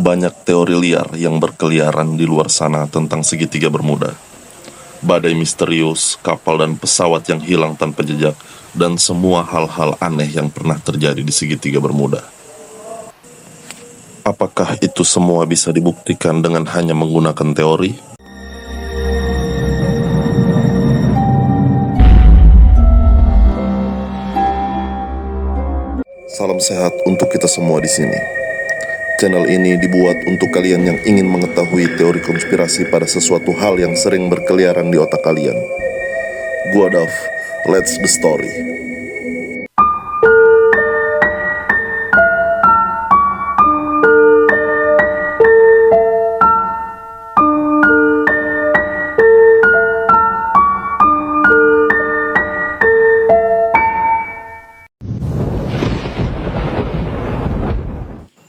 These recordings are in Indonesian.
Banyak teori liar yang berkeliaran di luar sana tentang segitiga Bermuda. Badai misterius, kapal dan pesawat yang hilang tanpa jejak, dan semua hal-hal aneh yang pernah terjadi di segitiga Bermuda. Apakah itu semua bisa dibuktikan dengan hanya menggunakan teori? Salam sehat untuk kita semua di sini. Channel ini dibuat untuk kalian yang ingin mengetahui teori konspirasi pada sesuatu hal yang sering berkeliaran di otak kalian. Gua Dav, let's the story.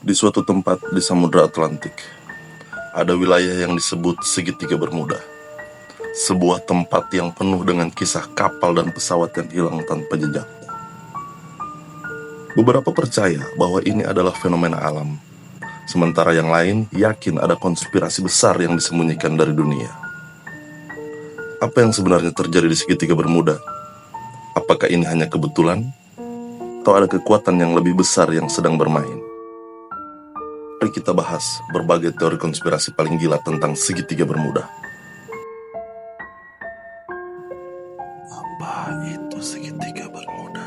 Di suatu tempat di Samudra Atlantik, ada wilayah yang disebut segitiga Bermuda. Sebuah tempat yang penuh dengan kisah kapal dan pesawat yang hilang tanpa jejak. Beberapa percaya bahwa ini adalah fenomena alam, sementara yang lain yakin ada konspirasi besar yang disembunyikan dari dunia. Apa yang sebenarnya terjadi di segitiga Bermuda? Apakah ini hanya kebetulan? Atau ada kekuatan yang lebih besar yang sedang bermain? Mari kita bahas berbagai teori konspirasi paling gila tentang segitiga Bermuda. Apa itu segitiga Bermuda?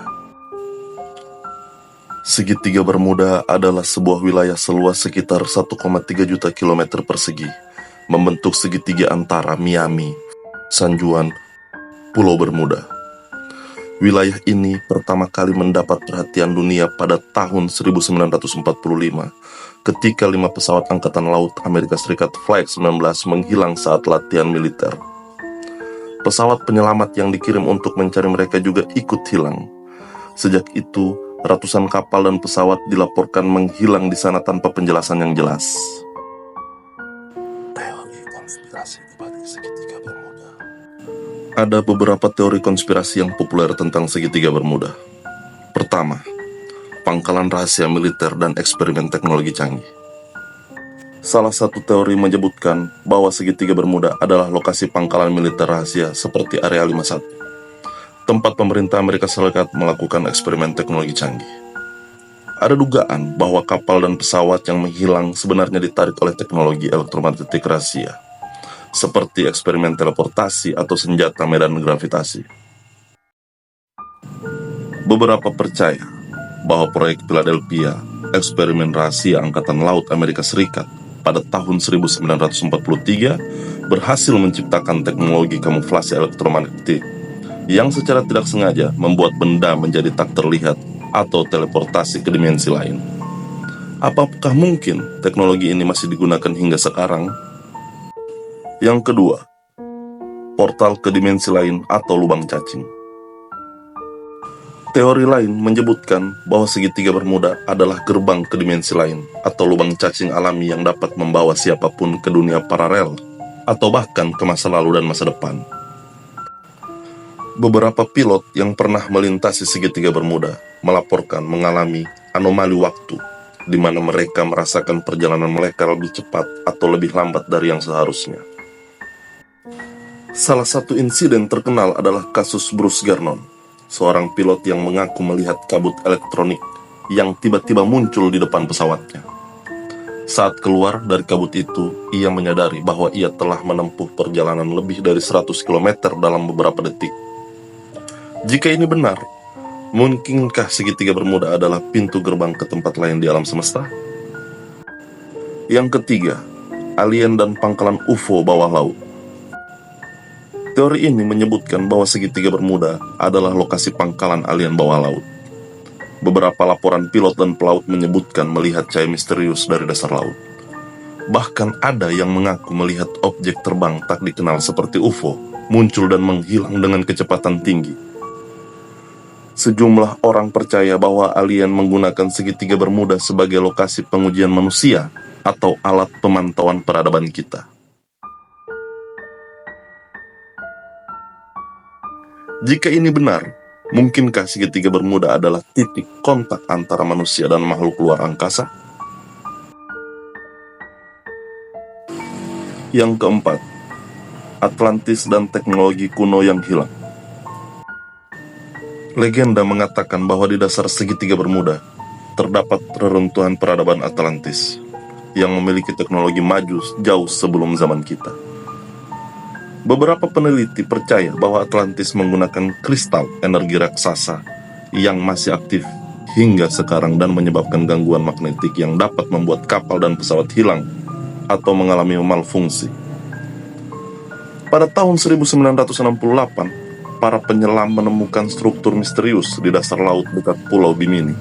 Segitiga Bermuda adalah sebuah wilayah seluas sekitar 1,3 juta kilometer persegi, membentuk segitiga antara Miami, San Juan, Pulau Bermuda. Wilayah ini pertama kali mendapat perhatian dunia pada tahun 1945 ketika 5 pesawat Angkatan Laut Amerika Serikat Flight 19 menghilang saat latihan militer. Pesawat penyelamat yang dikirim untuk mencari mereka juga ikut hilang. Sejak itu, ratusan kapal dan pesawat dilaporkan menghilang di sana tanpa penjelasan yang jelas. Teori konspirasi di balik segitiga Bermuda. Ada beberapa teori konspirasi yang populer tentang segitiga Bermuda. Pertama, pangkalan rahasia militer dan eksperimen teknologi canggih. Salah satu teori menyebutkan bahwa segitiga Bermuda adalah lokasi pangkalan militer rahasia seperti Area 51, tempat pemerintah Amerika Serikat melakukan eksperimen teknologi canggih. Ada dugaan bahwa kapal dan pesawat yang menghilang sebenarnya ditarik oleh teknologi elektromagnetik rahasia, seperti eksperimen teleportasi atau senjata medan gravitasi. Beberapa percaya bahwa proyek Philadelphia, eksperimen rahasia Angkatan Laut Amerika Serikat pada tahun 1943 berhasil menciptakan teknologi kamuflase elektromagnetik yang secara tidak sengaja membuat benda menjadi tak terlihat atau teleportasi ke dimensi lain. Apakah mungkin teknologi ini masih digunakan hingga sekarang? Yang kedua, portal ke dimensi lain atau lubang cacing. Teori lain menyebutkan bahwa segitiga Bermuda adalah gerbang ke dimensi lain atau lubang cacing alami yang dapat membawa siapapun ke dunia paralel atau bahkan ke masa lalu dan masa depan. Beberapa pilot yang pernah melintasi segitiga Bermuda melaporkan mengalami anomali waktu di mana mereka merasakan perjalanan mereka lebih cepat atau lebih lambat dari yang seharusnya. Salah satu insiden terkenal adalah kasus Bruce Gernon, seorang pilot yang mengaku melihat kabut elektronik yang tiba-tiba muncul di depan pesawatnya. Saat keluar dari kabut itu, ia menyadari bahwa ia telah menempuh perjalanan lebih dari 100 km dalam beberapa detik. Jika ini benar, mungkinkah segitiga Bermuda adalah pintu gerbang ke tempat lain di alam semesta? Yang ketiga, alien dan pangkalan UFO bawah laut. Teori ini menyebutkan bahwa segitiga Bermuda adalah lokasi pangkalan alien bawah laut. Beberapa laporan pilot dan pelaut menyebutkan melihat cahaya misterius dari dasar laut. Bahkan ada yang mengaku melihat objek terbang tak dikenal seperti UFO muncul dan menghilang dengan kecepatan tinggi. Sejumlah orang percaya bahwa alien menggunakan segitiga Bermuda sebagai lokasi pengujian manusia atau alat pemantauan peradaban kita. Jika ini benar, mungkinkah segitiga Bermuda adalah titik kontak antara manusia dan makhluk luar angkasa? Yang keempat, Atlantis dan teknologi kuno yang hilang. Legenda mengatakan bahwa di dasar segitiga Bermuda terdapat reruntuhan peradaban Atlantis yang memiliki teknologi maju jauh sebelum zaman kita. Beberapa peneliti percaya bahwa Atlantis menggunakan kristal energi raksasa yang masih aktif hingga sekarang dan menyebabkan gangguan magnetik yang dapat membuat kapal dan pesawat hilang atau mengalami malfungsi. Pada tahun 1968, para penyelam menemukan struktur misterius di dasar laut dekat Pulau Bimini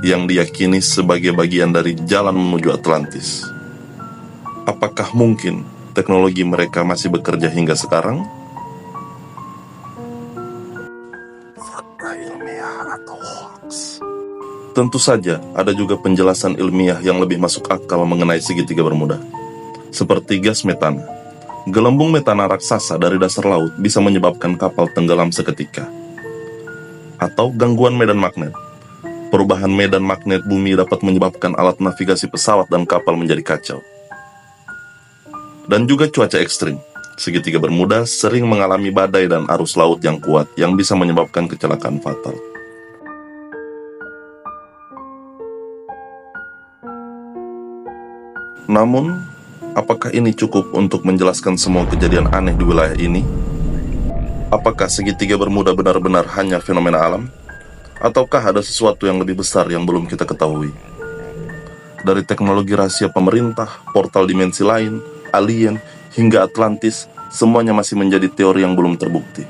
yang diyakini sebagai bagian dari jalan menuju Atlantis. Apakah mungkin teknologi mereka masih bekerja hingga sekarang? Fakta ilmiah atau hoax? Tentu saja ada juga penjelasan ilmiah yang lebih masuk akal mengenai segitiga Bermuda, seperti gas metana. Gelembung metana raksasa dari dasar laut bisa menyebabkan kapal tenggelam seketika. Atau gangguan medan magnet. Perubahan medan magnet bumi dapat menyebabkan alat navigasi pesawat dan kapal menjadi kacau. Dan juga cuaca ekstrim. Segitiga Bermuda sering mengalami badai dan arus laut yang kuat yang bisa menyebabkan kecelakaan fatal. Namun, apakah ini cukup untuk menjelaskan semua kejadian aneh di wilayah ini? Apakah segitiga Bermuda benar-benar hanya fenomena alam? Ataukah ada sesuatu yang lebih besar yang belum kita ketahui? Dari teknologi rahasia pemerintah, portal dimensi lain, alien, hingga Atlantis, semuanya masih menjadi teori yang belum terbukti.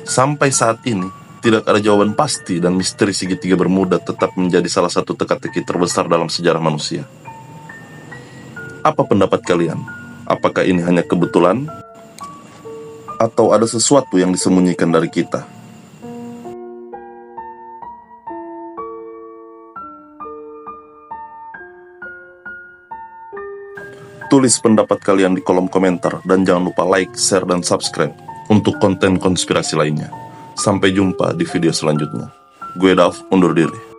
Sampai saat ini, tidak ada jawaban pasti dan misteri segitiga Bermuda tetap menjadi salah satu teka-teki terbesar dalam sejarah manusia. Apa pendapat kalian? Apakah ini hanya kebetulan? Atau ada sesuatu yang disembunyikan dari kita? Tulis pendapat kalian di kolom komentar dan jangan lupa like, share, dan subscribe untuk konten konspirasi lainnya. Sampai jumpa di video selanjutnya. Gue Dav, undur diri.